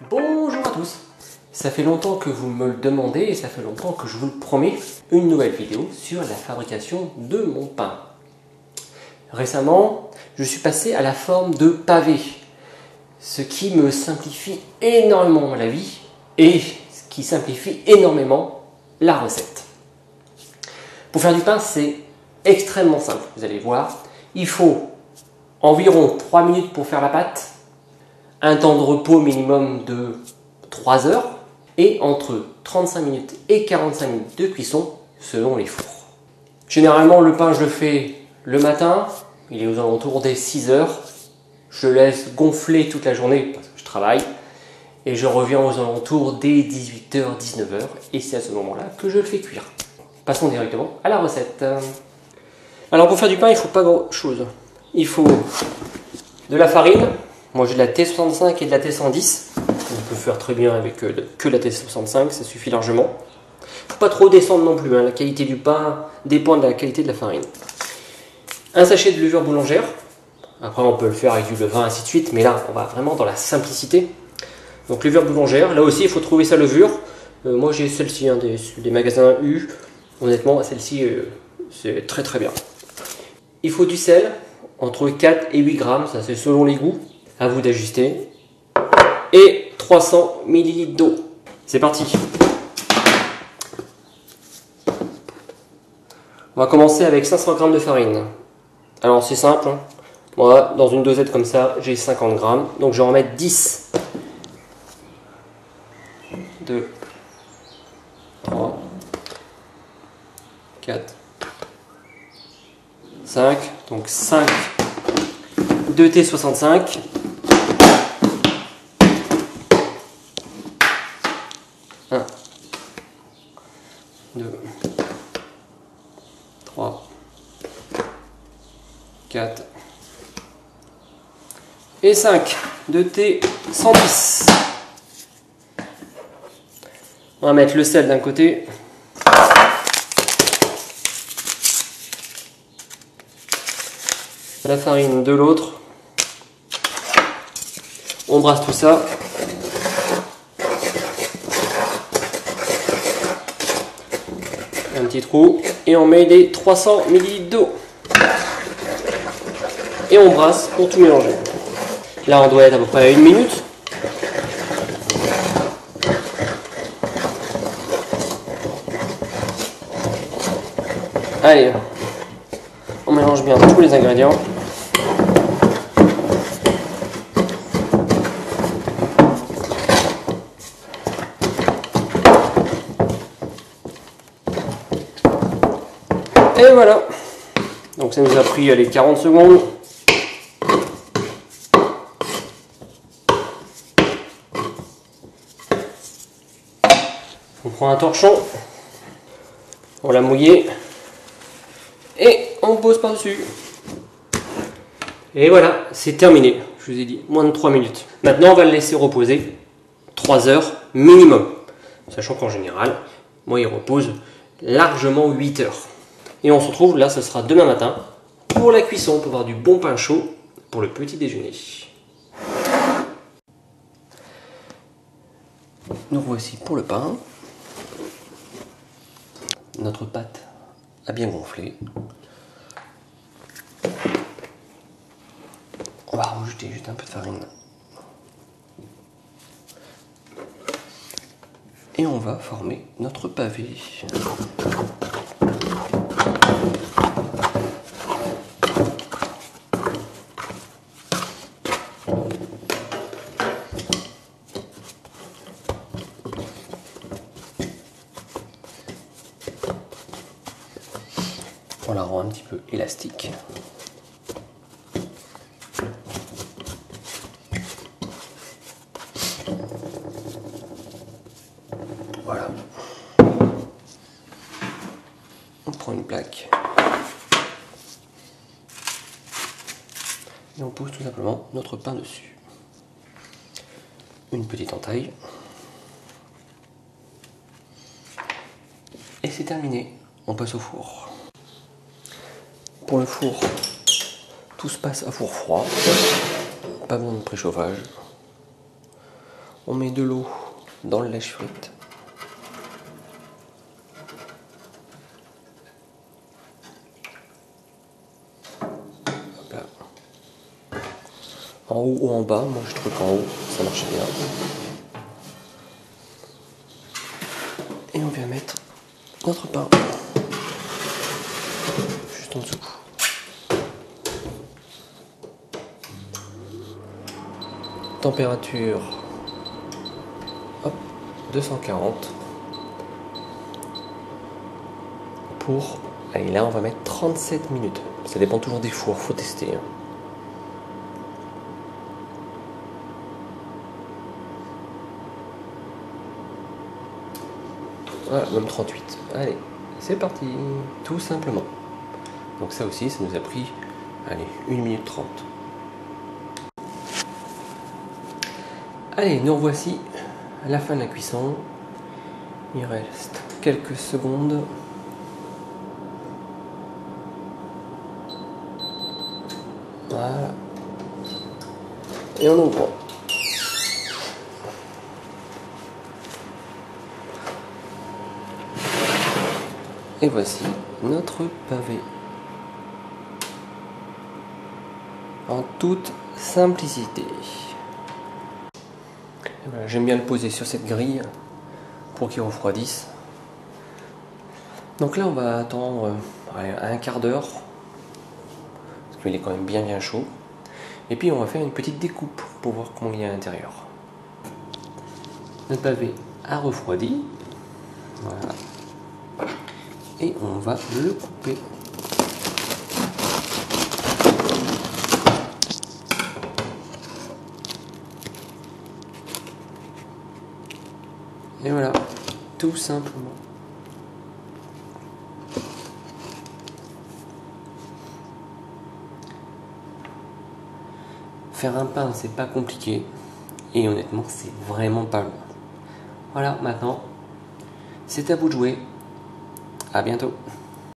Bonjour à tous. Ça fait longtemps que vous me le demandez et ça fait longtemps que je vous le promets, une nouvelle vidéo sur la fabrication de mon pain. Récemment, je suis passé à la forme de pavé, ce qui me simplifie énormément la vie et ce qui simplifie énormément la recette. Pour faire du pain, c'est extrêmement simple, vous allez voir. Il faut environ 3 minutes pour faire la pâte, un temps de repos minimum de 3 heures et entre 35 minutes et 45 minutes de cuisson selon les fours. Généralement, le pain, je le fais le matin, il est aux alentours des 6 heures. Je le laisse gonfler toute la journée parce que je travaille et je reviens aux alentours des 18h, 19h et c'est à ce moment-là que je le fais cuire. Passons directement à la recette. Alors pour faire du pain, il ne faut pas grand-chose. Il faut de la farine. Moi j'ai de la T65 et de la T110. On peut faire très bien avec que la T65, ça suffit largement. Il ne faut pas trop descendre non plus, hein. La qualité du pain dépend de la qualité de la farine. Un sachet de levure boulangère. Après on peut le faire avec du levain, ainsi de suite, mais là on va vraiment dans la simplicité. Donc levure boulangère, là aussi il faut trouver sa levure. Moi j'ai celle-ci, hein, des magasins U. Honnêtement celle-ci c'est très très bien. Il faut du sel, entre 4 et 8 grammes, ça c'est selon les goûts. À vous d'ajuster. Et 300 ml d'eau. C'est parti. On va commencer avec 500 g de farine. Alors c'est simple. Hein. Moi, dans une dosette comme ça, j'ai 50 grammes. Donc je vais en mettre 10. 2, 3, 4, 5. Donc 5 de T65. 1, 2, 3, 4 et 5 de T110. On va mettre le sel d'un côté. La farine de l'autre. On brasse tout ça. Un petit trou et on met les 300 ml d'eau et on brasse pour tout mélanger. Là on doit être à peu près à 1 minute. Allez, on mélange bien tous les ingrédients. Et voilà, donc ça nous a pris les 40 secondes. On prend un torchon, on l'a mouillé et on pose par-dessus. Et voilà, c'est terminé, je vous ai dit, moins de 3 minutes. Maintenant on va le laisser reposer 3 heures minimum, sachant qu'en général, moi il repose largement 8 heures. Et on se retrouve, là ce sera demain matin, pour la cuisson, pour avoir du bon pain chaud pour le petit déjeuner. Nous voici pour le pain. Notre pâte a bien gonflé. On va rajouter juste un peu de farine. Et on va former notre pavé. On la rend un petit peu élastique. Voilà. On prend une plaque. Et on pose tout simplement notre pain dessus. Une petite entaille. Et c'est terminé. On passe au four. Pour le four, tout se passe à four froid, pas besoin de préchauffage. On met de l'eau dans le lèche-frite. En haut ou en bas, moi je trouve qu'en haut ça marche bien. Et on vient mettre notre pain juste en dessous. Température, hop, 240 pour, allez là on va mettre 37 minutes. Ça dépend toujours des fours, faut tester. Hein. Voilà, même 38. Allez, c'est parti, tout simplement. Donc ça aussi, ça nous a pris, allez, 1 minute 30. Allez, nous revoici à la fin de la cuisson. Il reste quelques secondes. Voilà. Et on ouvre. Et voici notre pavé. En toute simplicité. Voilà, j'aime bien le poser sur cette grille pour qu'il refroidisse. Donc là on va attendre un quart d'heure parce qu'il est quand même bien chaud. Et puis on va faire une petite découpe pour voir comment il est à l'intérieur. Notre pavé a refroidi. Voilà. Et on va le couper. Et voilà, tout simplement. Faire un pain, c'est pas compliqué. Et honnêtement, c'est vraiment pas long. Voilà, maintenant, c'est à vous de jouer. À bientôt.